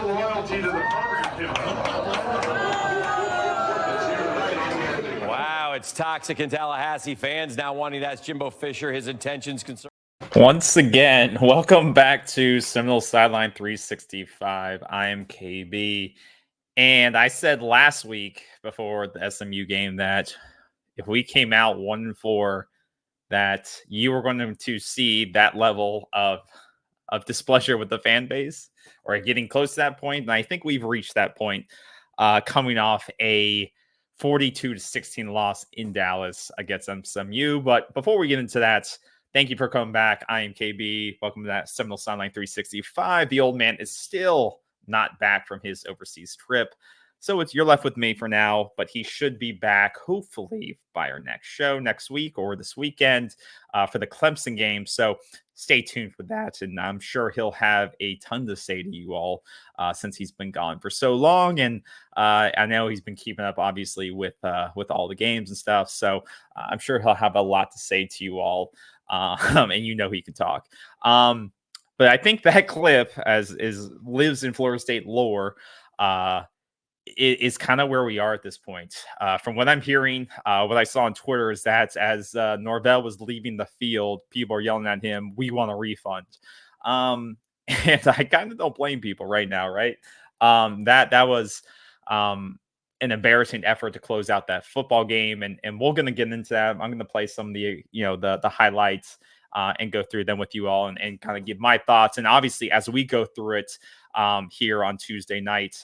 show loyalty to the program, too. Wow, it's toxic in Tallahassee. Fans now wanting to ask Jimbo Fisher his intentions concerning. Once again, welcome back to Seminoles Sideline 365. I am KB. And I said last week before the SMU game that if we came out 1-4, that you were going to see that level of displeasure with the fan base or getting close to that point. And I think we've reached that point coming off a 42-16 loss in Dallas against SMU. But before we get into that, thank you for coming back. I am KB. Welcome to that Seminoles Sideline 365. The old man is still not back from his overseas trip. So you're left with me for now, but he should be back hopefully by our next show next week or this weekend for the Clemson game. So stay tuned for that. And I'm sure he'll have a ton to say to you all since he's been gone for so long. And I know he's been keeping up, obviously, with all the games and stuff. So I'm sure he'll have a lot to say to you all. And you know he can talk. But I think that clip lives in Florida State lore. Is kind of where we are at this point. From what I'm hearing, what I saw on Twitter is that as Norvell was leaving the field, people are yelling at him, "We want a refund." And I kind of don't blame people right now, right? That was an embarrassing effort to close out that football game, and we're going to get into that. I'm going to play some of the the highlights and go through them with you all and kind of give my thoughts. And obviously, as we go through it here on Tuesday night,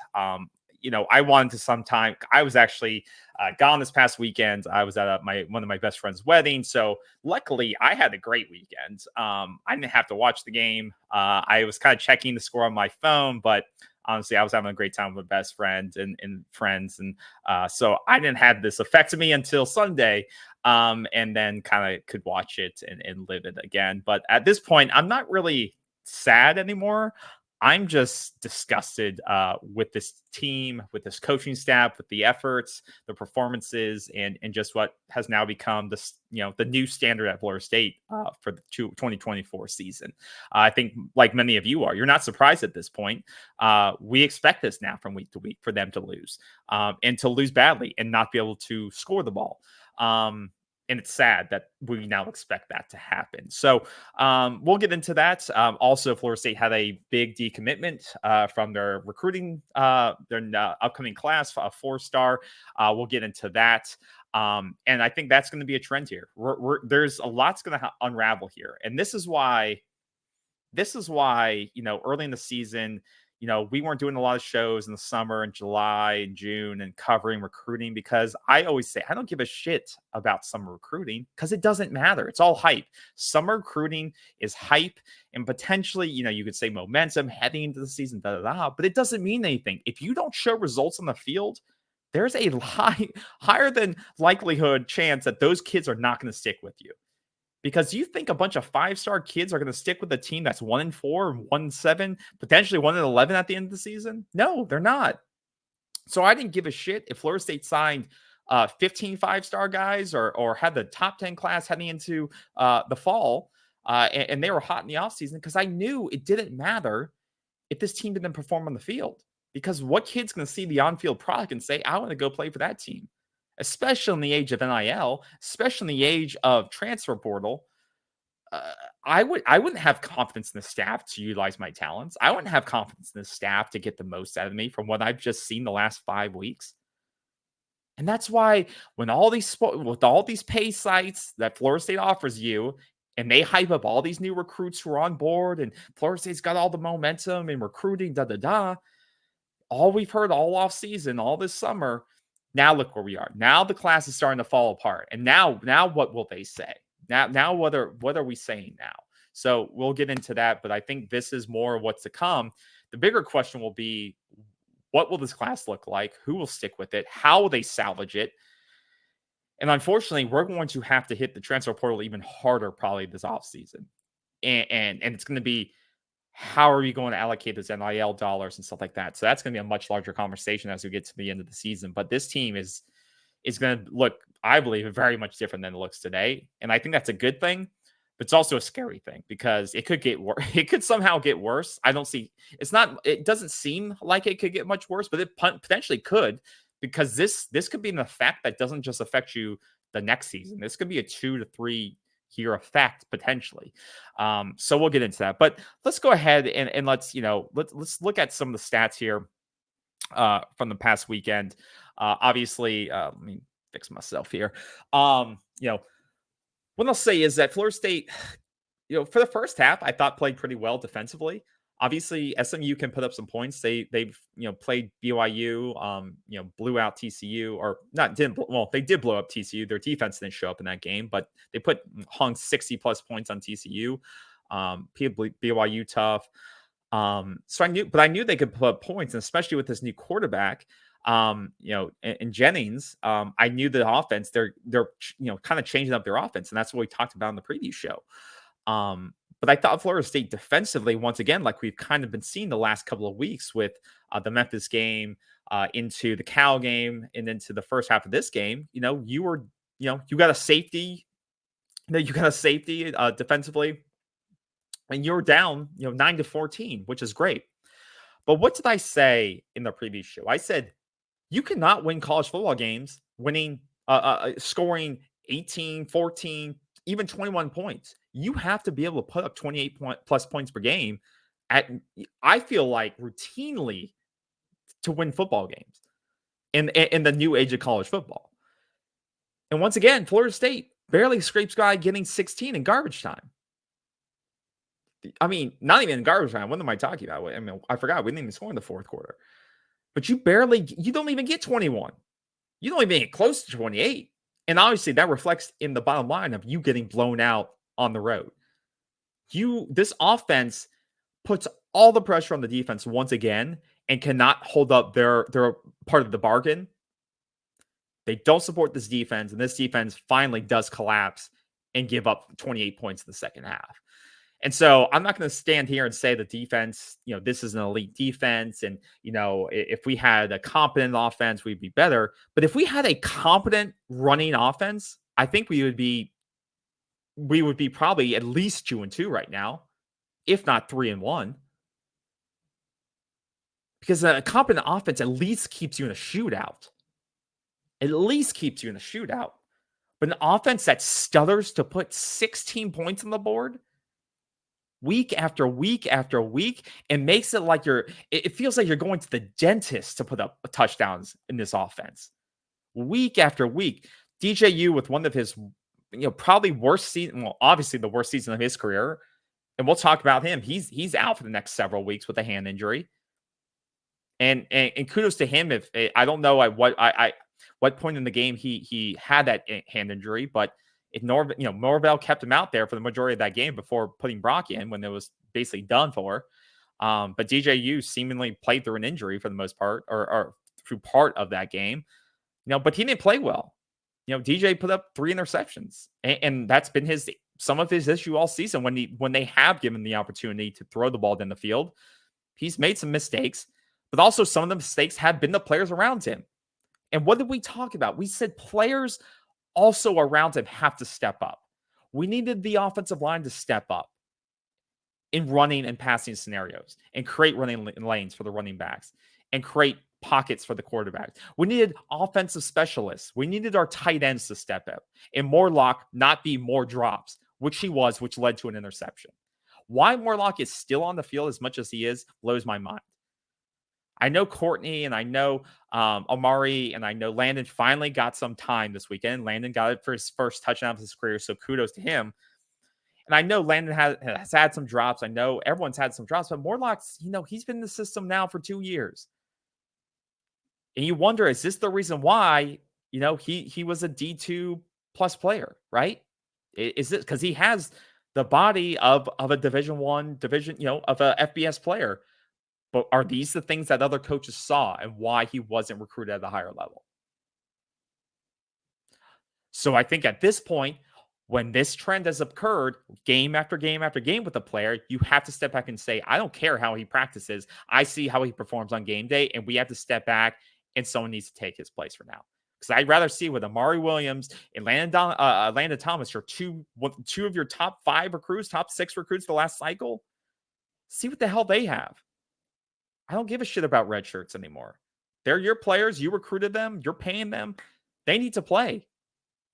I wanted to sometime. I was actually gone this past weekend. I was at one of my best friend's wedding. So luckily I had a great weekend. I didn't have to watch the game. I was kind of checking the score on my phone, but honestly, I was having a great time with my best friend and friends. And so I didn't have this affect me until Sunday. And then kind of could watch it and live it again. But at this point, I'm not really sad anymore. I'm just disgusted with this team, with this coaching staff, with the efforts, the performances, and just what has now become the new standard at Florida State for the 2024 season. I think, like many of you are, you're not surprised at this point. We expect this now from week to week for them to lose and to lose badly and not be able to score the ball. And it's sad that we now expect that to happen. So we'll get into that. Also, Florida State had a big decommitment from their recruiting, their upcoming class, a 4-star. We'll get into that. And I think that's going to be a trend here. There's a lot's going to unravel here. And this is why, early in the season, we weren't doing a lot of shows in the summer and July and June and covering recruiting, because I always say I don't give a shit about summer recruiting because it doesn't matter. It's all hype. Summer recruiting is hype and potentially, you could say momentum heading into the season, but it doesn't mean anything. If you don't show results on the field, there's a higher than likelihood chance that those kids are not going to stick with you. Because you think a bunch of 5-star kids are going to stick with a team that's 1-4, 1-7, potentially 1-11 at the end of the season? No, they're not. So I didn't give a shit if Florida State signed 15 5-star guys or had the top 10 class heading into the fall, and they were hot in the offseason, because I knew it didn't matter if this team didn't perform on the field. Because what kid's going to see the on-field product and say, I want to go play for that team? Especially in the age of NIL, especially in the age of transfer portal, I wouldn't have confidence in the staff to utilize my talents. I wouldn't have confidence in the staff to get the most out of me from what I've just seen the last 5 weeks. And that's why with all these pay sites that Florida State offers you, and they hype up all these new recruits who are on board, and Florida State's got all the momentum and recruiting, all we've heard all off season, all this summer. Now look where we are. Now the class is starting to fall apart. And now what will they say? Now what are we saying now? So we'll get into that, but I think this is more of what's to come. The bigger question will be, what will this class look like? Who will stick with it? How will they salvage it? And unfortunately, we're going to have to hit the transfer portal even harder probably this offseason. And it's going to be, how are you going to allocate those NIL dollars and stuff like that? So that's going to be a much larger conversation as we get to the end of the season. But this team is going to look, I believe, very much different than it looks today. And I think that's a good thing. but it's also a scary thing because it could get worse. It could somehow get worse. I don't see. It doesn't seem like it could get much worse, but it potentially could, because this could be an effect that doesn't just affect you the next season. This could be a 2 to 3 year effect potentially. So we'll get into that. But let's go ahead and let's look at some of the stats here from the past weekend. Obviously, let me fix myself here. What I'll say is that Florida State, for the first half, I thought played pretty well defensively. Obviously, SMU can put up some points. They've played BYU, blew out TCU, or not didn't. Well, they did blow up TCU. Their defense didn't show up in that game, but they hung 60 plus points on TCU. BYU tough. So I knew they could put up points, and especially with this new quarterback, in Jennings, I knew the offense, they're kind of changing up their offense. And that's what we talked about in the preview show. But I thought Florida State defensively, once again, like we've kind of been seeing the last couple of weeks with the Memphis game, into the Cal game, and into the first half of this game, you got a safety, defensively, and you're down, 9-14, which is great. But what did I say in the previous show? I said, you cannot win college football games scoring 18, 14, even 21 points. You have to be able to put up 28 plus points per game I feel like, routinely to win football games in the new age of college football. And once again, Florida State barely scrapes by getting 16 in garbage time. I mean, not even in garbage time. What am I talking about? I mean, I forgot. We didn't even score in the fourth quarter. But you don't even get 21. You don't even get close to 28. And obviously that reflects in the bottom line of you getting blown out on the road. This offense puts all the pressure on the defense once again and cannot hold up their part of the bargain. They don't support this defense, and this defense finally does collapse and give up 28 points in the second half. And so I'm not going to stand here and say the defense, this is an elite defense. And, if we had a competent offense, we'd be better. But if we had a competent running offense, I think we would be probably at least 2-2 right now, if not 3-1. Because a competent offense at least keeps you in a shootout. But an offense that stutters to put 16 points on the board week after week after week, and makes it like it feels like you're going to the dentist to put up touchdowns in this offense. Week after week. DJU with one of his, probably worst season, well, obviously the worst season of his career. And we'll talk about him. He's out for the next several weeks with a hand injury. And kudos to him. If I don't know at what point in the game he had that hand injury, but if Norvell kept him out there for the majority of that game before putting Brock in when it was basically done for. But DJU seemingly played through an injury for the most part, or through part of that game. But he didn't play well. DJ put up 3 interceptions, and that's been some of his issue all season. When they have given the opportunity to throw the ball down the field, he's made some mistakes, but also some of the mistakes have been the players around him. And what did we talk about? We said players also around him have to step up. We needed the offensive line to step up in running and passing scenarios and create running lanes for the running backs and create pockets for the quarterback. We needed offensive specialists. We needed our tight ends to step up and Morlock not be more drops, which he was, which led to an interception. Why Morlock is still on the field as much as he is blows my mind. I know Courtney and I know Amari and I know Landon finally got some time this weekend. Landon got it for his first touchdown of his career, so kudos to him. And I know Landon has had some drops. I know everyone's had some drops, but Morlock's, he's been in the system now for 2 years. And you wonder, is this the reason why, he was a D2 plus player, right? Is it because he has the body of a Division I, of a FBS player? But are these the things that other coaches saw and why he wasn't recruited at a higher level? So I think at this point, when this trend has occurred game after game after game with a player, you have to step back and say, I don't care how he practices. I see how he performs on game day, and we have to step back and someone needs to take his place for now. Because I'd rather see with Amari Williams and Landon Thomas, your two of your top 5 recruits, top 6 recruits the last cycle. See what the hell they have. I don't give a shit about red shirts anymore. They're your players. You recruited them. You're paying them. They need to play.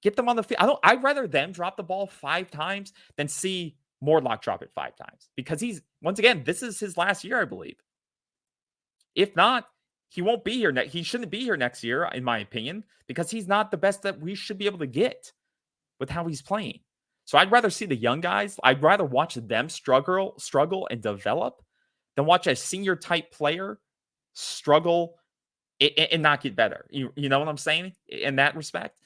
Get them on the field. I'd rather them drop the ball 5 times than see Morlock drop it 5 times. Because once again, this is his last year, I believe. If not, he won't be here. He shouldn't be here next year, in my opinion, because he's not the best that we should be able to get with how he's playing. So I'd rather see the young guys. I'd rather watch them struggle and develop than watch a senior type player struggle and not get better. You know what I'm saying in that respect?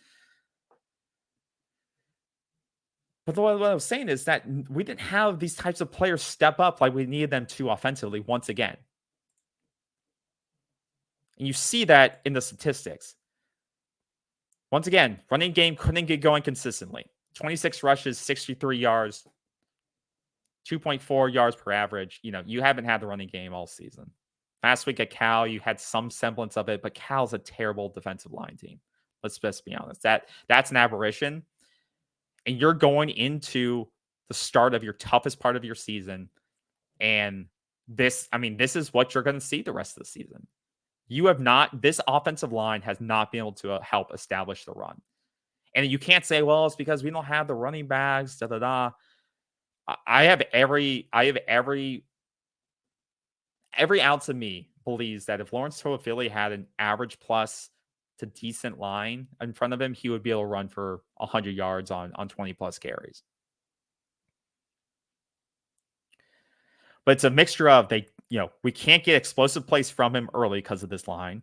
But what I was saying is that we didn't have these types of players step up like we needed them to offensively once again. And you see that in the statistics. Once again, running game couldn't get going consistently. 26 rushes, 63 yards, 2.4 yards per average. You haven't had the running game all season. Last week at Cal, you had some semblance of it, but Cal's a terrible defensive line team. Let's just be honest. That's an aberration. And you're going into the start of your toughest part of your season. And this is what you're going to see the rest of the season. This offensive line has not been able to help establish the run. And you can't say, well, it's because we don't have the running backs, I have every ounce of me believes that if Lawrence Toafili had an average plus to decent line in front of him, he would be able to run for 100 yards on 20 plus carries. But it's a mixture of we can't get explosive plays from him early because of this line.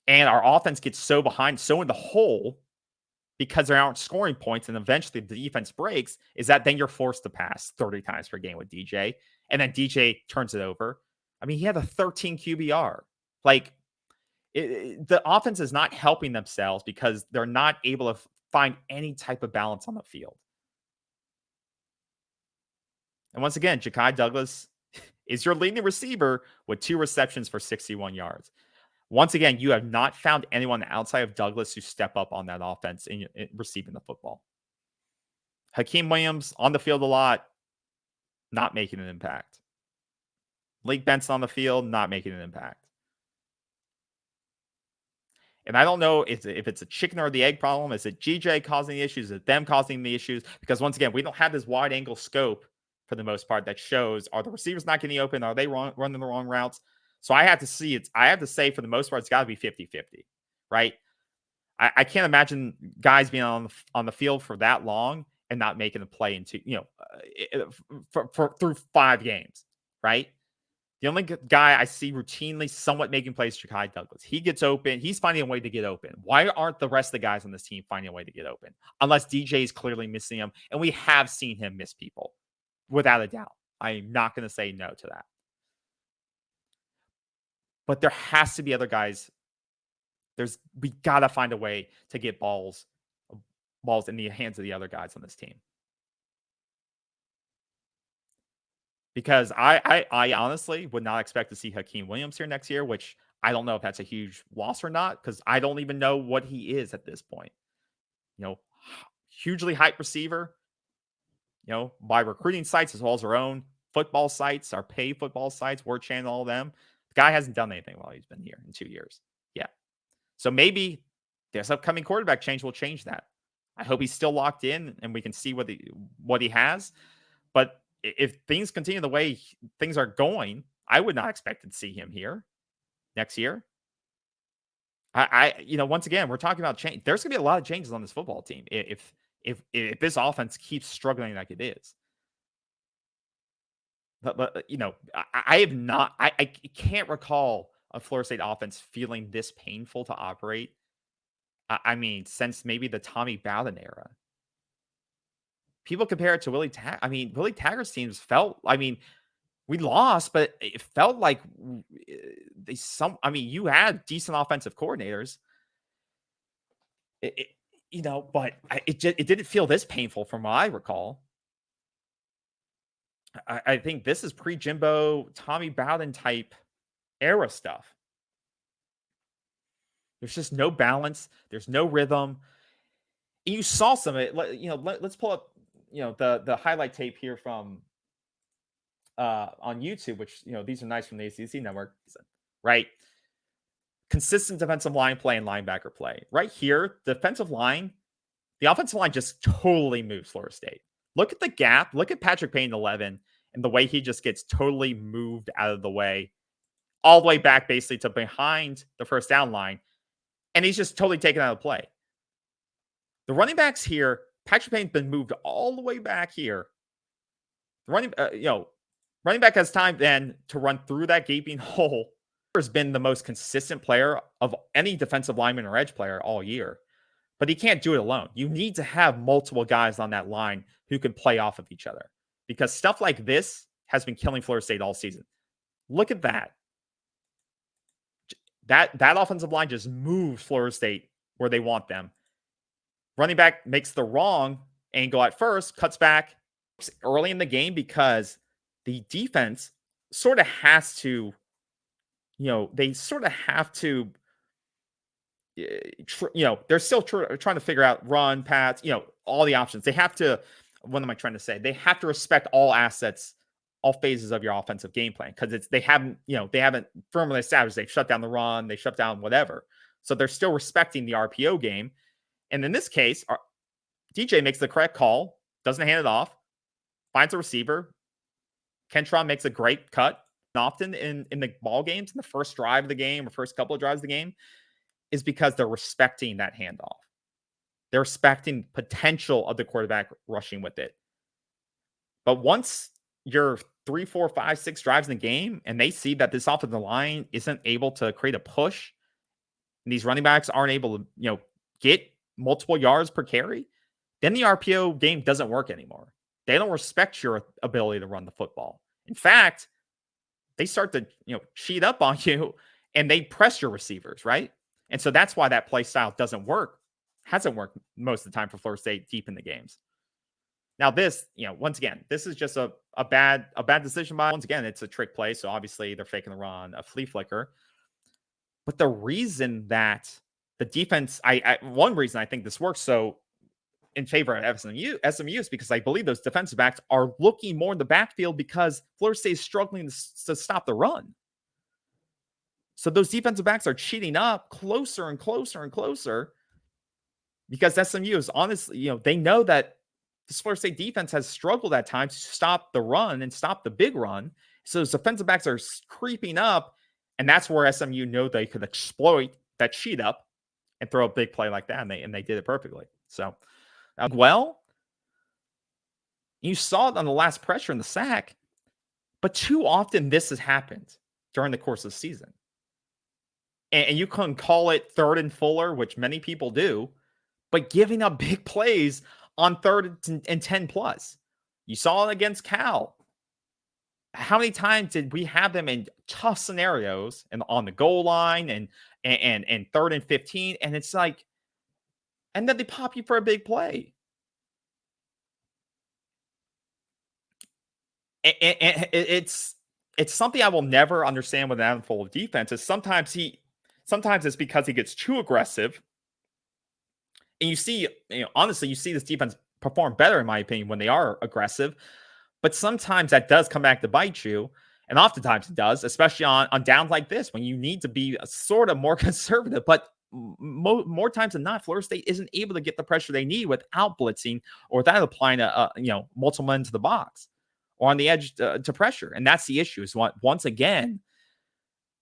And our offense gets so behind, so in the hole because there aren't scoring points. And eventually the defense breaks, is that then you're forced to pass 30 times per game with DJ. And then DJ turns it over. He had a 13 QBR. The offense is not helping themselves because they're not able to find any type of balance on the field. And once again, Ja'Kai Douglas is your leading receiver with 2 receptions for 61 yards. Once again, you have not found anyone outside of Douglas who step up on that offense in receiving the football. Hakeem Williams on the field a lot, not making an impact. Lake Benson on the field, not making an impact. And I don't know if it's a chicken or the egg problem. Is it GJ causing the issues? Is it them causing the issues? Because once again, we don't have this wide angle scope for the most part that shows, are the receivers not getting open? Are they running the wrong routes? So I have to say for the most part, it's got to be 50-50, right? I can't imagine guys being on the field for that long and not making a play through 5 games, right? The only guy I see routinely somewhat making plays is Ja'Kai Douglas. He gets open. He's finding a way to get open. Why aren't the rest of the guys on this team finding a way to get open? Unless DJ is clearly missing him, and we have seen him miss people, without a doubt. I'm not going to say no to that. But there has to be other guys. We got to find a way to get balls in the hands of the other guys on this team. Because I honestly would not expect to see Hakeem Williams here next year, which I don't know if that's a huge loss or not, because I don't even know what he is at this point. Hugely hyped receiver, by recruiting sites as well as our own football sites, our paid football sites, Word Channel, all of them. The guy hasn't done anything while he's been here in 2 years. Yeah. So maybe this upcoming quarterback change will change that. I hope he's still locked in and we can see what he has. But if things continue the way things are going, I would not expect to see him here next year. Once again, we're talking about change. There's going to be a lot of changes on this football team if this offense keeps struggling like it is. But I can't recall a Florida State offense feeling this painful to operate. Since maybe the Tommy Bowden era. People compare it to Willie Taggart. Willie Taggart's teams felt, we lost, but it felt like you had decent offensive coordinators. But it didn't feel this painful from what I recall. I think this is pre-Jimbo, Tommy Bowden type era stuff. There's just no balance. There's no rhythm. And you saw some of it. Let's pull up, the highlight tape here from on YouTube, which, these are nice from the ACC network, right? Consistent defensive line play and linebacker play. Right here, defensive line, the offensive line just totally moves Florida State. Look at the gap. Look at Patrick Payne 11 and the way he just gets totally moved out of the way, all the way back basically to behind the first down line. And he's just totally taken out of play. The running backs here, Patrick Payne's been moved all the way back here. Running back has time then to run through that gaping hole. Has been the most consistent player of any defensive lineman or edge player all year, but he can't do it alone. You need to have multiple guys on that line who can play off of each other, because stuff like this has been killing Florida State all season. Look at that. That offensive line just moves Florida State where they want them. Running back makes the wrong angle at first, cuts back early in the game because the defense sort of has to, they sort of have to, they're still trying to figure out run, pass, all the options. They have to, what am I trying to say? They have to respect all assets, all phases of your offensive game plan, because they haven't firmly established. They've shut down the run, they shut down whatever. So they're still respecting the RPO game. And in this case, DJ makes the correct call, doesn't hand it off, finds a receiver. Kentron makes a great cut. Often in the ball games, in the first drive of the game or first couple of drives of the game, is because they're respecting that handoff. They're respecting potential of the quarterback rushing with it. But once you're 3, 4, 5, 6 drives in the game and they see that this offensive line isn't able to create a push, and these running backs aren't able to, get multiple yards per carry, then the RPO game doesn't work anymore. They don't respect your ability to run the football. In fact, they start to, cheat up on you and they press your receivers, right? And so that's why that play style doesn't work. Hasn't worked most of the time for Florida State deep in the games. Now this, once again, this is just a bad decision by, once again, it's a trick play. So obviously they're faking the run, a flea flicker. But the reason that the defense, one reason I think this works so in favor of SMU is because I believe those defensive backs are looking more in the backfield because Florida State is struggling to stop the run. So those defensive backs are cheating up closer and closer and closer because SMU is honestly, they know that this Florida State defense has struggled at times to stop the run and stop the big run. So those defensive backs are creeping up, and that's where SMU know they could exploit that cheat up and throw a big play like that, and they did it perfectly. So, you saw it on the last pressure in the sack, but too often this has happened during the course of the season. And you can call it third and fuller, which many people do, but giving up big plays on 3rd and 10 plus. You saw it against Cal. How many times did we have them in tough scenarios and on the goal line and 3rd and 15? And it's like, and then they pop you for a big play. It's something I will never understand with an Adam Full defense. Is sometimes it's because he gets too aggressive. And you see, honestly, you see this defense perform better, in my opinion, when they are aggressive. But sometimes that does come back to bite you. And oftentimes it does, especially on downs like this, when you need to be sort of more conservative. But more times than not, Florida State isn't able to get the pressure they need without blitzing or without applying multiple men to the box or on the edge to pressure. And that's the issue. Is once again,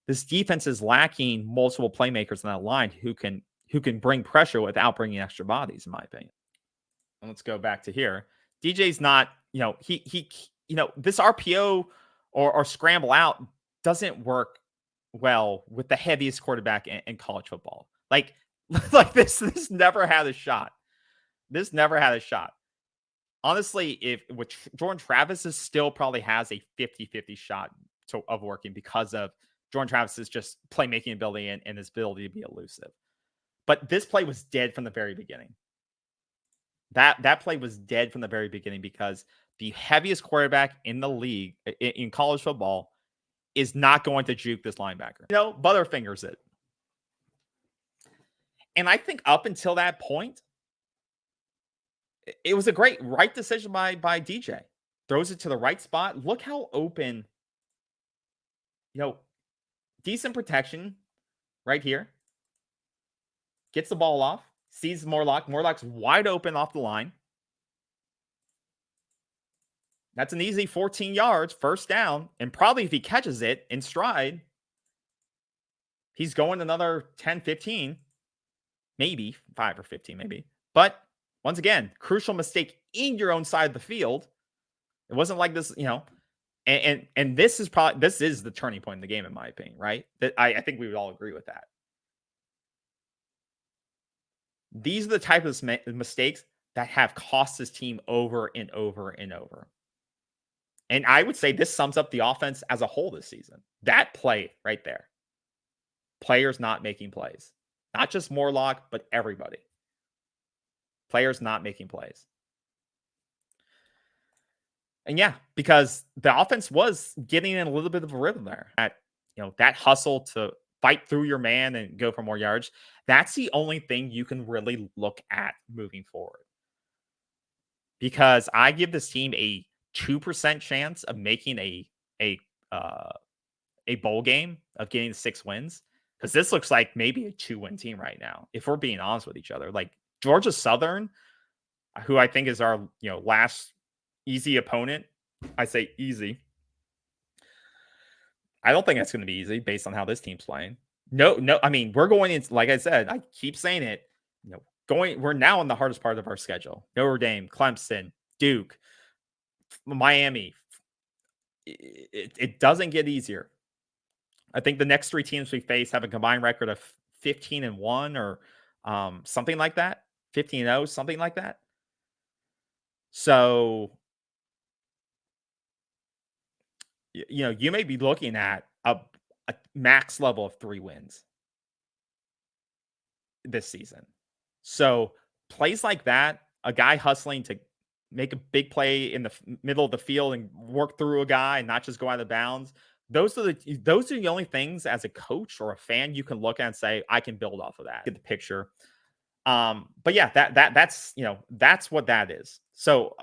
this defense is lacking multiple playmakers on that line who can bring pressure without bringing extra bodies, in my opinion. And let's go back to here. DJ's not, this RPO or scramble out doesn't work well with the heaviest quarterback in college football. Like this never had a shot. This never had a shot. Honestly, Jordan Travis still probably has a 50-50 shot of working because of Jordan Travis's just playmaking ability and his ability to be elusive. But this play was dead from the very beginning. That play was dead from the very beginning because the heaviest quarterback in the league in college football is not going to juke this linebacker. Butterfingers it. And I think up until that point, it was a great right decision by DJ. Throws it to the right spot. Look how open, decent protection right here. Gets the ball off. Sees Morlock. Morlock's wide open off the line. That's an easy 14 yards, first down. And probably if he catches it in stride, he's going another 10, 15. Maybe 5 or 15, maybe. But once again, crucial mistake in your own side of the field. It wasn't like this, and this is the turning point in the game, in my opinion, right? That I think we would all agree with that. These are the type of mistakes that have cost this team over and over and over. And I would say this sums up the offense as a whole this season. That play right there. Players not making plays. Not just Morlock, but everybody. Players not making plays. And yeah, because the offense was getting in a little bit of a rhythm there. That hustle to fight through your man and go for more yards. That's the only thing you can really look at moving forward. Because I give this team a 2% chance of making a bowl game, of getting 6 wins. Because this looks like maybe a 2-win team right now, if we're being honest with each other. Like Georgia Southern, who I think is our last easy opponent. I say easy. I don't think that's going to be easy based on how this team's playing. No. I mean, we're going into, like I said, I keep saying it. We're now in the hardest part of our schedule. Notre Dame, Clemson, Duke, Miami. It doesn't get easier. I think the next 3 teams we face have a combined record of 15-1 or something like that. 15-0, something like that. So, you may be looking at a max level of 3 wins this season. So plays like that, a guy hustling to make a big play in the middle of the field and work through a guy and not just go out of bounds. Those are the only things as a coach or a fan you can look at and say, I can build off of that. Get the picture. But yeah, that's what that is. So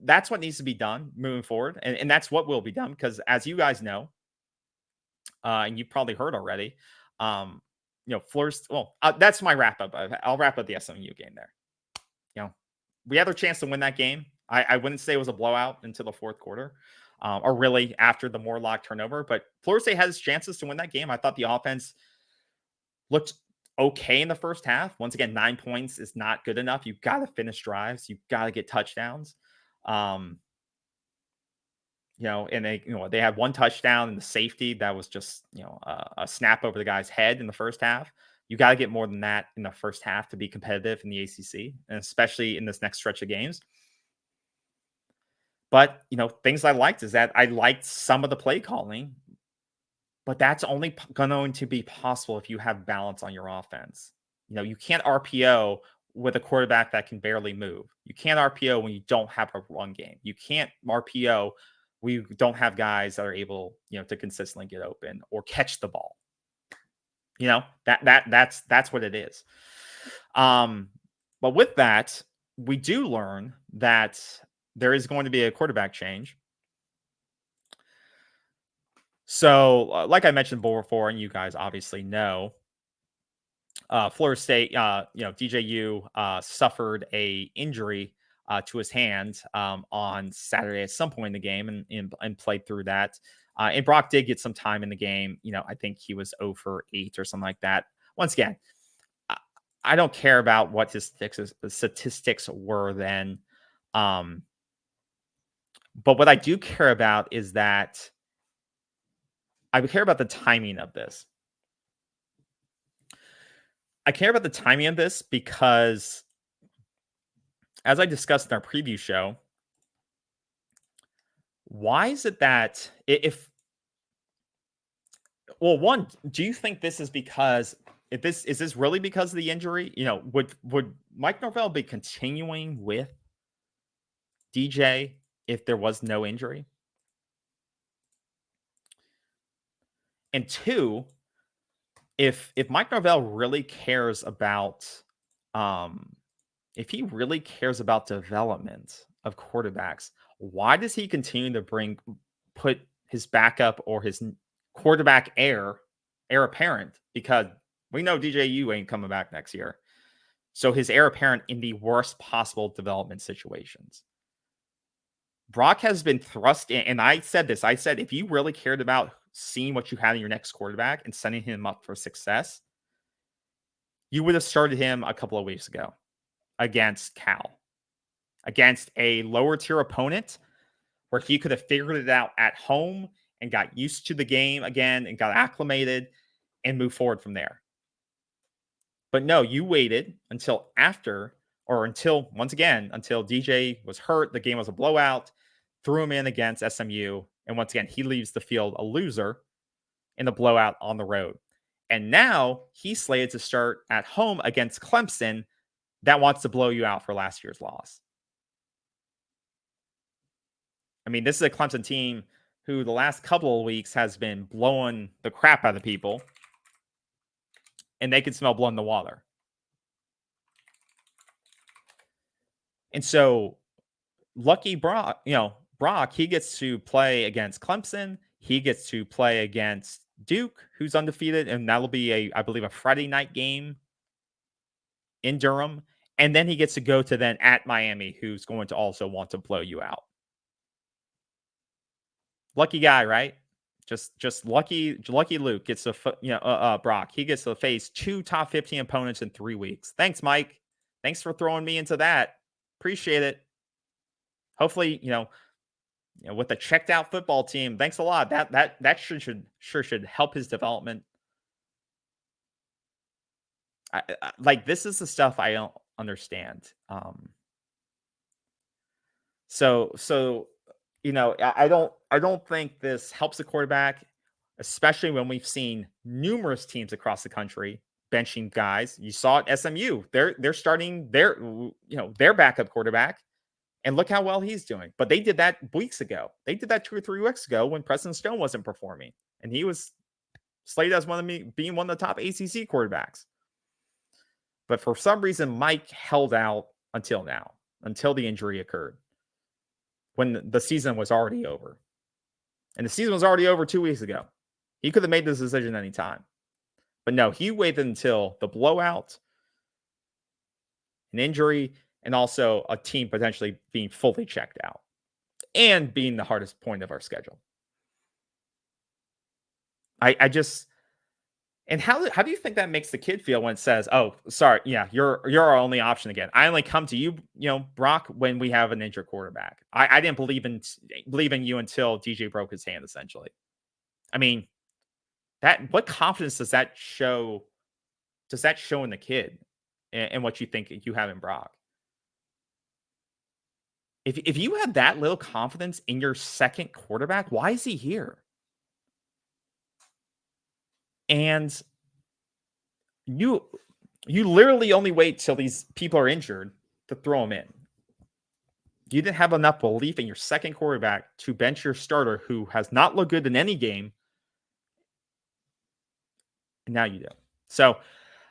that's what needs to be done moving forward. And that's what will be done, because as you guys know, and you've probably heard already, that's my wrap up. I'll wrap up the SMU game there. We had a chance to win that game. I wouldn't say it was a blowout until the fourth quarter, or really after the Morlock turnover, but Florida State has chances to win that game. I thought the offense looked okay in the first half. Once again, 9 points is not good enough. You've got to finish drives. You've got to get touchdowns. And they had 1 touchdown in the safety that was just, a snap over the guy's head in the first half. You got to get more than that in the first half to be competitive in the ACC, and especially in this next stretch of games. But, things I liked is that I liked some of the play calling, but that's only going to be possible if you have balance on your offense. You can't RPO with a quarterback that can barely move. You can't RPO when you don't have a run game. You can't RPO when you don't have guys that are able, to consistently get open or catch the ball. That's what it is. But with that, we do learn that there is going to be a quarterback change. So, like I mentioned before, and you guys obviously know, Florida State, DJU suffered a injury to his hand on Saturday at some point in the game, and played through that. And Brock did get some time in the game. I think he was 0 for 8 or something like that. Once again, I don't care about what his statistics were then. But what I do care about is that I care about the timing of this. I care about the timing of this because, as I discussed in our preview show, why is it that one, do you think this is because is this really because of the injury? Would Mike Norvell be continuing with DJ if there was no injury? And 2, if Mike Norvell really cares about, if he really cares about development of quarterbacks, why does he continue to put his backup or his quarterback heir apparent? Because we know DJU ain't coming back next year. So his heir apparent in the worst possible development situations. Brock has been thrust in, and I said this. I said, if you really cared about seeing what you had in your next quarterback and setting him up for success, you would have started him a couple of weeks ago against Cal, against a lower tier opponent where he could have figured it out at home and got used to the game again and got acclimated and moved forward from there. But no, you waited until after, or until, once again, until DJ was hurt, the game was a blowout, threw him in against SMU, and once again, he leaves the field a loser in the blowout on the road. And now he's slated to start at home against Clemson that wants to blow you out for last year's loss. I mean, this is a Clemson team who the last couple of weeks has been blowing the crap out of people, and they can smell blood in the water. And so lucky Brock, he gets to play against Clemson. He gets to play against Duke, who's undefeated, and that'll be I believe a Friday night game in Durham. And then he gets to go to then at Miami, who's going to also want to blow you out. Lucky guy, right? Just lucky Luke gets to Brock. He gets to face 2 top 15 opponents in 3 weeks. Thanks, Mike. Thanks for throwing me into that. Appreciate it. Hopefully, with the checked out football team, thanks a lot. That should help his development. Like, this is the stuff I don't understand. So I don't think this helps the quarterback, especially when we've seen numerous teams across the country benching guys. You saw it SMU. They're starting their backup quarterback, and look how well he's doing. But they did that weeks ago. They did that 2 or 3 weeks ago when Preston Stone wasn't performing, and he was slated as being one of the top ACC quarterbacks. But for some reason, Mike held out until now, until the injury occurred, when the season was already over. And the season was already over 2 weeks ago. He could have made this decision anytime. But no, he waited until the blowout, an injury, and also a team potentially being fully checked out and being the hardest point of our schedule. And how do you think that makes the kid feel when it says, "Oh, sorry, yeah, you're our only option again. I only come to you, Brock, when we have an injured quarterback. I didn't believe in you until DJ broke his hand, essentially." I mean, what confidence does that show? Does that show in the kid and what you think you have in Brock? If you have that little confidence in your second quarterback, why is he here? And you literally only wait till these people are injured to throw them in. You didn't have enough belief in your second quarterback to bench your starter, who has not looked good in any game. And now you do. So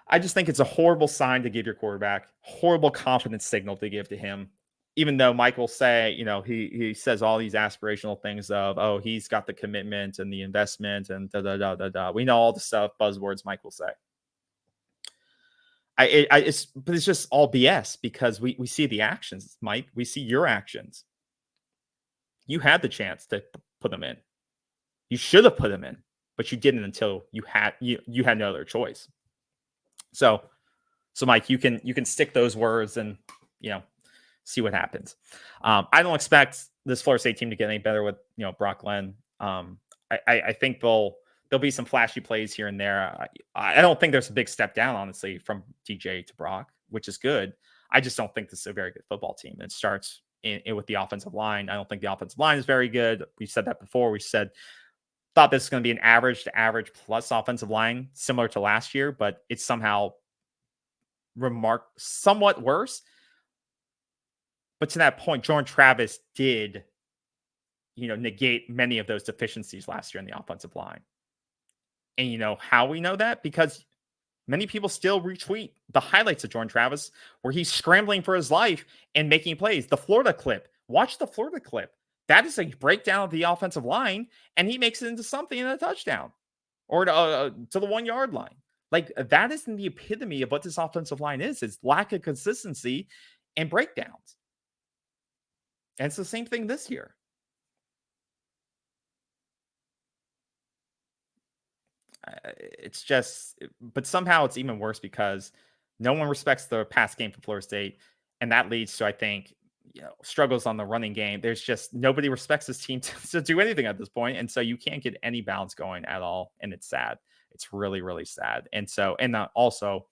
I just think it's a horrible sign to give your quarterback, horrible confidence signal to give to him. Even though Mike will say, he says all these aspirational things of, oh, he's got the commitment and the investment and da. We know all the stuff, buzzwords Mike will say. But it's just all BS, because we see the actions, Mike. We see your actions. You had the chance to put them in. You should have put them in, but you didn't until you had no other choice. So Mike, you can stick those words and see what happens. I don't expect this Florida State team to get any better with Brock Glenn. I think there'll be some flashy plays here and there. I don't think there's a big step down, honestly, from DJ to Brock, which is good. I just don't think this is a very good football team. It starts with the offensive line. I don't think the offensive line is very good. We said that before. We thought this was going to be an average to average plus offensive line, similar to last year, but it's somehow somewhat worse. But to that point, Jordan Travis did, negate many of those deficiencies last year in the offensive line. And you know how we know that? Because many people still retweet the highlights of Jordan Travis where he's scrambling for his life and making plays. The Florida clip. Watch the Florida clip. That is a breakdown of the offensive line, and he makes it into something in a touchdown or to the 1 yard line. Like, that isn't the epitome of what this offensive line is. It's lack of consistency and breakdowns. And it's the same thing this year. It's just, but somehow it's even worse because no one respects the pass game for Florida State. And that leads to, I think, struggles on the running game. There's just nobody respects this team to do anything at this point. And so you can't get any balance going at all. And it's sad. It's really, really sad. And so, and also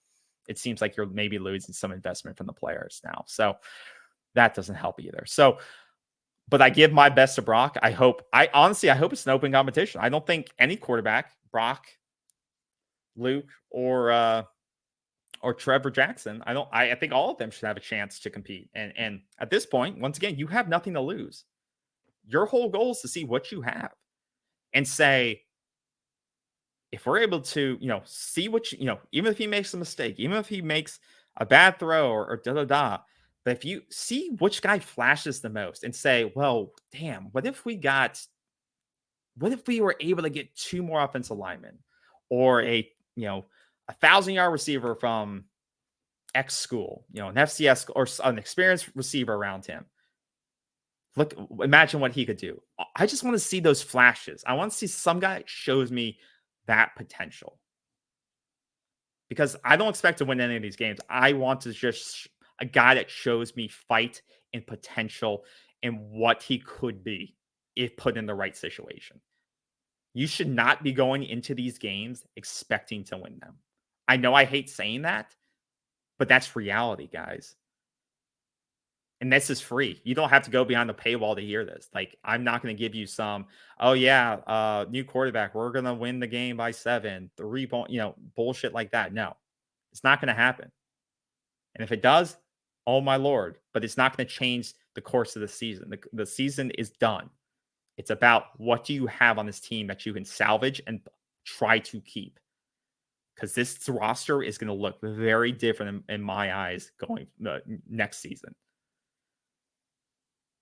it seems like you're maybe losing some investment from the players now. So that doesn't help either. So, but I give my best to Brock. I hope it's an open competition. I don't think any quarterback, Brock, Luke, or Trevor Jackson, I think all of them should have a chance to compete. And at this point, once again, you have nothing to lose. Your whole goal is to see what you have and say, if we're able to, see what even if he makes a mistake, even if he makes a bad throw or da-da-da, but if you see which guy flashes the most and say, well, damn, what if we were able to get 2 more offensive linemen or a 1,000-yard receiver from X school, an FCS or an experienced receiver around him. Look, imagine what he could do. I just want to see those flashes. I want to see some guy that shows me that potential. Because I don't expect to win any of these games. I want to just a guy that shows me fight and potential and what he could be if put in the right situation. You should not be going into these games expecting to win them. I know I hate saying that, but that's reality, guys. And this is free. You don't have to go behind the paywall to hear this. Like, I'm not going to give you some, new quarterback, we're going to win the game by 7, 3 point, bullshit like that. No, it's not going to happen. And if it does, oh my Lord, but it's not going to change the course of the season. The season is done. It's about what do you have on this team that you can salvage and try to keep. Because this roster is going to look very different in my eyes going next season.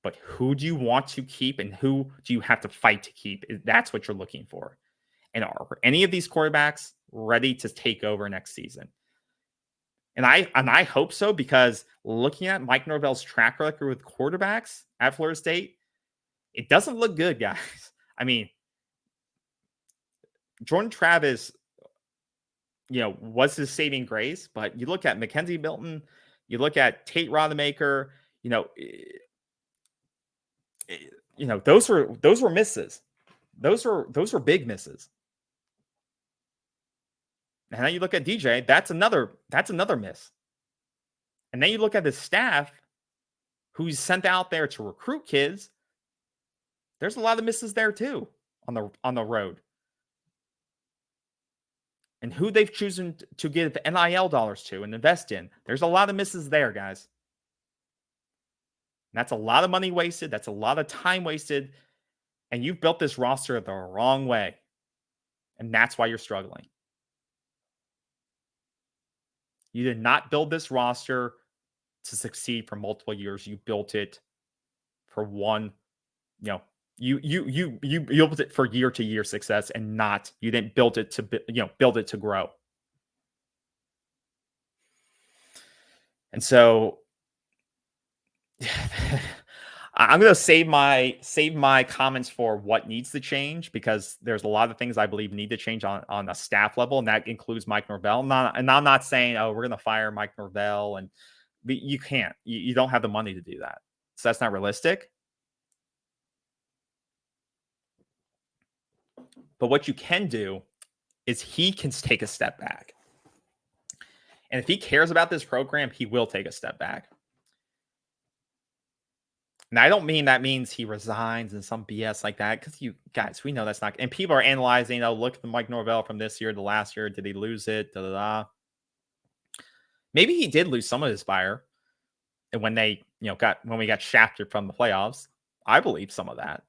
But who do you want to keep and who do you have to fight to keep? That's what you're looking for. And are any of these quarterbacks ready to take over next season? And I hope so, because looking at Mike Norvell's track record with quarterbacks at Florida State, it doesn't look good, guys. I mean, Jordan Travis, was his saving grace, but you look at Mackenzie Milton, you look at Tate Rodemaker, those were misses. Those were big misses. And then you look at DJ, that's another miss. And then you look at the staff who's sent out there to recruit kids. There's a lot of misses there too on the road. And who they've chosen to give NIL dollars to and invest in. There's a lot of misses there, guys. And that's a lot of money wasted. That's a lot of time wasted. And you've built this roster the wrong way. And that's why you're struggling. You did not build this roster to succeed for multiple years. You built it for one, you built it for year-to-year success, and you didn't build it to build it to grow. And so I'm going to save my comments for what needs to change, because there's a lot of things I believe need to change on a staff level, and that includes Mike Norvell. And I'm not saying, we're going to fire Mike Norvell, but you can't. You don't have the money to do that, so that's not realistic. But what you can do is he can take a step back. And if he cares about this program, he will take a step back. And I don't mean that means he resigns and some BS like that, because you guys, we know that's not. And people are analyzing, look at the Mike Norvell from this year to last year. Did he lose it? Da, da, da. Maybe he did lose some of his fire. And when they, when we got shafted from the playoffs, I believe some of that.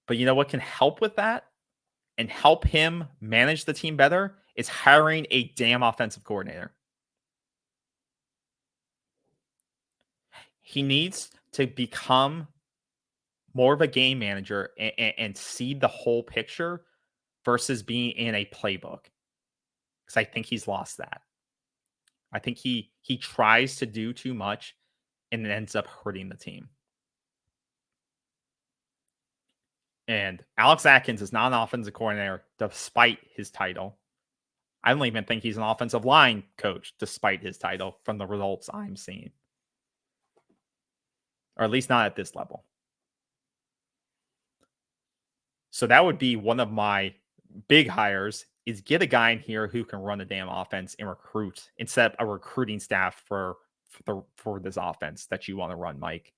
But you know what can help with that? and help him manage the team better is hiring a damn offensive coordinator. He needs to become more of a game manager and see the whole picture versus being in a playbook. Because I think he's lost that. I think he tries to do too much and it ends up hurting the team. And Alex Atkins is not an offensive coordinator despite his title. I don't even think he's an offensive line coach despite his title from the results I'm seeing. Or at least not at this level. So that would be one of my big hires, is get a guy in here who can run the damn offense and recruit and set up a recruiting staff for this offense that you want to run, Mike.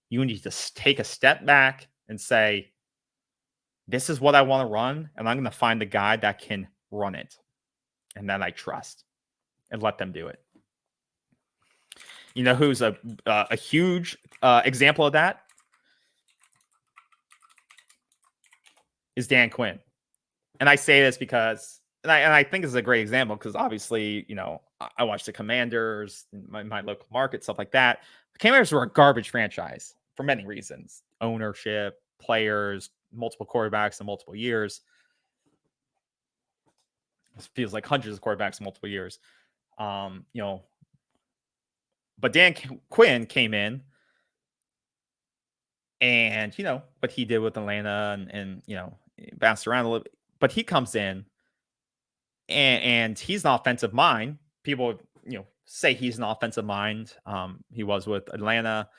You need to take a step back and say, this is what I want to run, and I'm going to find the guy that can run it and that I trust, and let them do it. You know who's a huge example of that? Is Dan Quinn. And I say this because, and I think this is a great example because obviously, you know, I watch the Commanders, my local market, stuff like that. The Commanders were a garbage franchise for many reasons. Ownership, players, multiple quarterbacks in multiple years. It feels like hundreds of quarterbacks in multiple years. You know, but Dan Quinn came in and, you know, what he did with Atlanta and you know, bounced around a little bit. But he comes in and he's an offensive mind. People, you know, say he's an offensive mind. He was with Atlanta.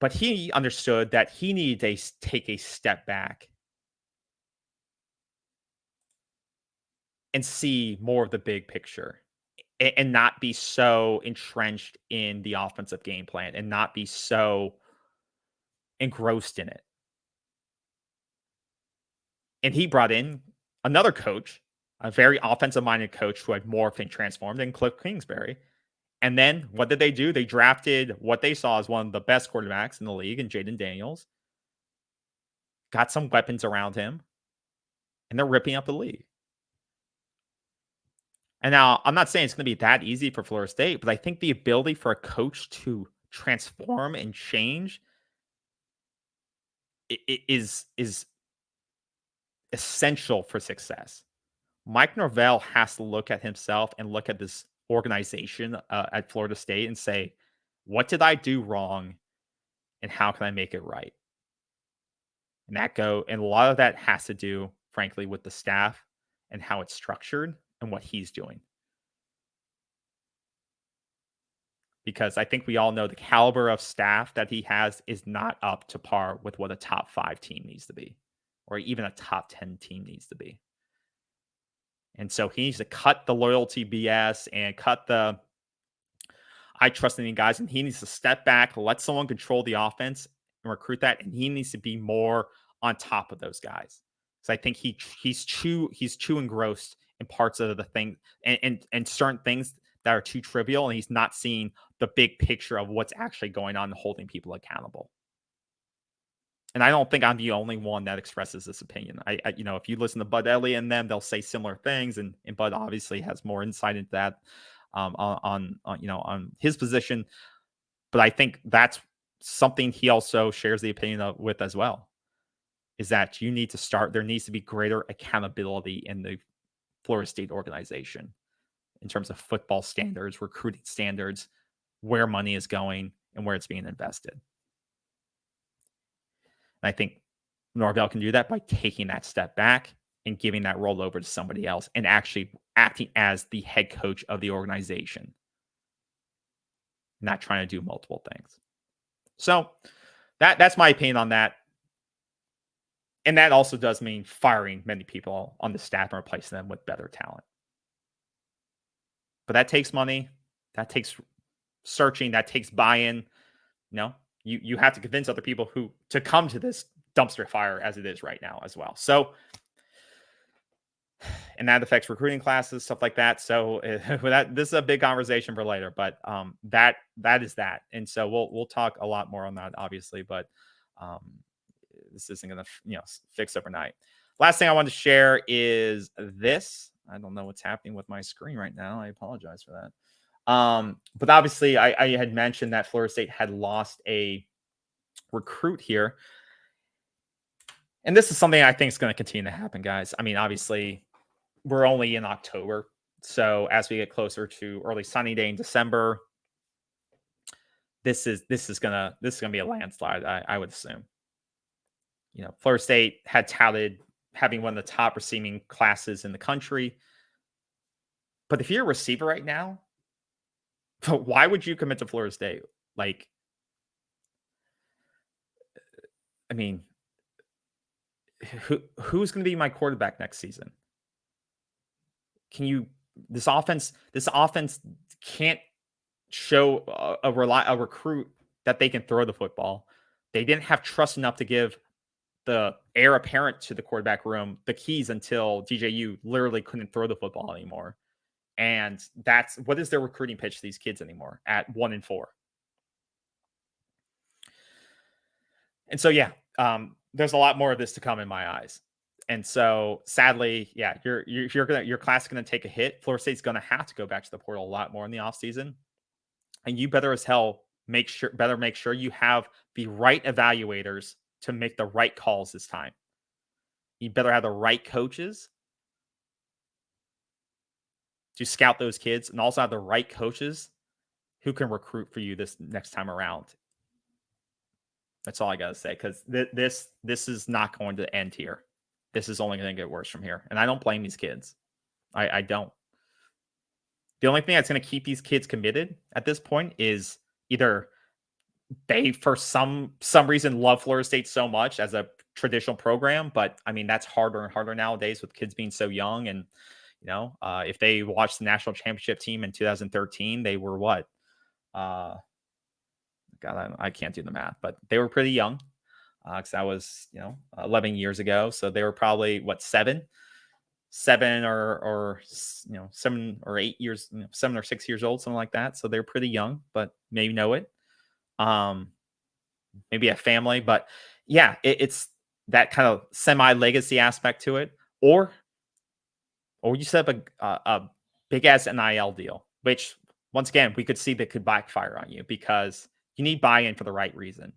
But he understood that he needed to take a step back and see more of the big picture and not be so entrenched in the offensive game plan and not be so engrossed in it. And he brought in another coach, a very offensive-minded coach who had morphed and transformed in Cliff Kingsbury. And then what did they do? They drafted what they saw as one of the best quarterbacks in the league in Jaden Daniels. Got some weapons around him. And they're ripping up the league. And now, I'm not saying it's going to be that easy for Florida State, but I think the ability for a coach to transform and change is essential for success. Mike Norvell has to look at himself and look at this organization at Florida State and say, what did I do wrong and how can I make it right? And and a lot of that has to do, frankly, with the staff and how it's structured and what he's doing. Because I think we all know the caliber of staff that he has is not up to par with what a top 5 team needs to be, or even a top 10 team needs to be. And so he needs to cut the loyalty BS and cut the I trust in the guys, and he needs to step back, let someone control the offense and recruit that, and he needs to be more on top of those guys. So I think he's too engrossed in parts of the thing and certain things that are too trivial, and he's not seeing the big picture of what's actually going on and holding people accountable. And I don't think I'm the only one that expresses this opinion. I you know, if you listen to Bud Elliott and them, they'll say similar things, and Bud obviously has more insight into that on you know, on his position. But I think that's something he also shares the opinion with as well, is that there needs to be greater accountability in the Florida State organization in terms of football standards, recruiting standards, where money is going and where it's being invested. And I think Norvell can do that by taking that step back and giving that role over to somebody else and actually acting as the head coach of the organization, not trying to do multiple things. So that's my opinion on that. And that also does mean firing many people on the staff and replacing them with better talent. But that takes money. That takes searching. That takes buy-in. You know, you have to convince other people to come to this dumpster fire as it is right now as well. So, and that affects recruiting classes, stuff like that. So this is a big conversation for later, but that is that. And so we'll talk a lot more on that, obviously, but this isn't going to, you know, fix overnight. last thing I wanted to share is this. I don't know what's happening with my screen right now. I apologize for that. But obviously, I had mentioned that Florida State had lost a recruit here. And this is something I think is going to continue to happen, guys. I mean, obviously, we're only in October. So as we get closer to early signing day in December, this is gonna be a landslide, I would assume. You know, Florida State had touted having one of the top receiving classes in the country. But if you're a receiver right now, why would you commit to Florida State? Like, I mean, who's going to be my quarterback next season? This offense can't show a recruit that they can throw the football. They didn't have trust enough to give the heir apparent to the quarterback room the keys until DJU literally couldn't throw the football anymore. And that's what is their recruiting pitch to these kids anymore at 1-4. And so, yeah, there's a lot more of this to come in my eyes. And so, sadly, yeah, your class is going to take a hit. Florida State's going to have to go back to the portal a lot more in the offseason. And you better as hell make sure you have the right evaluators to make the right calls this time. You better have the right coaches to scout those kids, and also have the right coaches who can recruit for you this next time around. That's all I got to say, because this is not going to end here. This is only going to get worse from here. And I don't blame these kids. I don't. The only thing that's going to keep these kids committed at this point is either they, for some reason, love Florida State so much as a traditional program. But, I mean, that's harder and harder nowadays with kids being so young. And, you know, if they watched the national championship team in 2013, they were what? God, I can't do the math, but they were pretty young. Because that was, 11 years ago. So they were probably, what, 7 or 7 or 8 years, 7 or 6 years old, something like that. So they're pretty young, but maybe know it. Maybe a family, but yeah, it's that kind of semi-legacy aspect to it. Or you set up a big ass NIL deal, which once again, we could see that could backfire on you because you need buy-in for the right reason.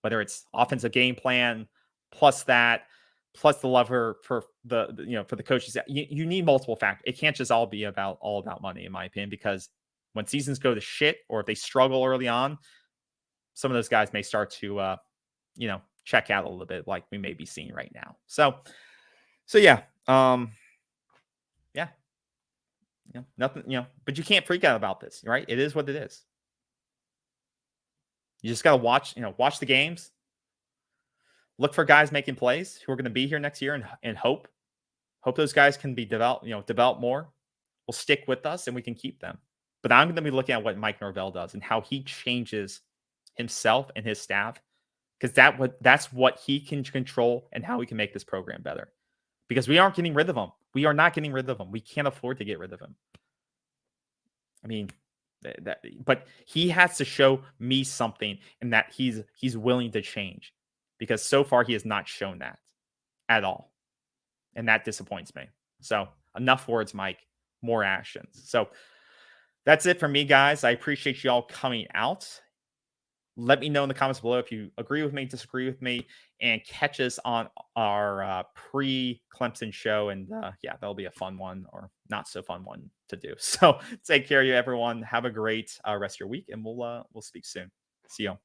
Whether it's offensive game plan, plus the love for the coaches, you need multiple factors. It can't just all about money, in my opinion, because when seasons go to shit or if they struggle early on, some of those guys may start to check out a little bit, like we may be seeing right now. So yeah, nothing, but you can't freak out about this, right? It is what it is. You just got to watch the games, look for guys making plays who are going to be here next year, and hope those guys can be develop more, will stick with us, and we can keep them. But I'm going to be looking at what Mike Norvell does and how he changes himself and his staff, because that's what he can control and how we can make this program better. Because we aren't getting rid of him. We are not getting rid of him. We can't afford to get rid of him. I mean, but he has to show me something, and that he's willing to change, because so far he has not shown that at all, and that disappoints me. So enough words, Mike. More actions. So that's it for me, guys. I appreciate you all coming out. Let me know in the comments below if you agree with me, disagree with me, and catch us on our pre-Clemson show. And that'll be a fun one, or not so fun one to do. So take care of you, everyone. Have a great rest of your week, and we'll speak soon. See you.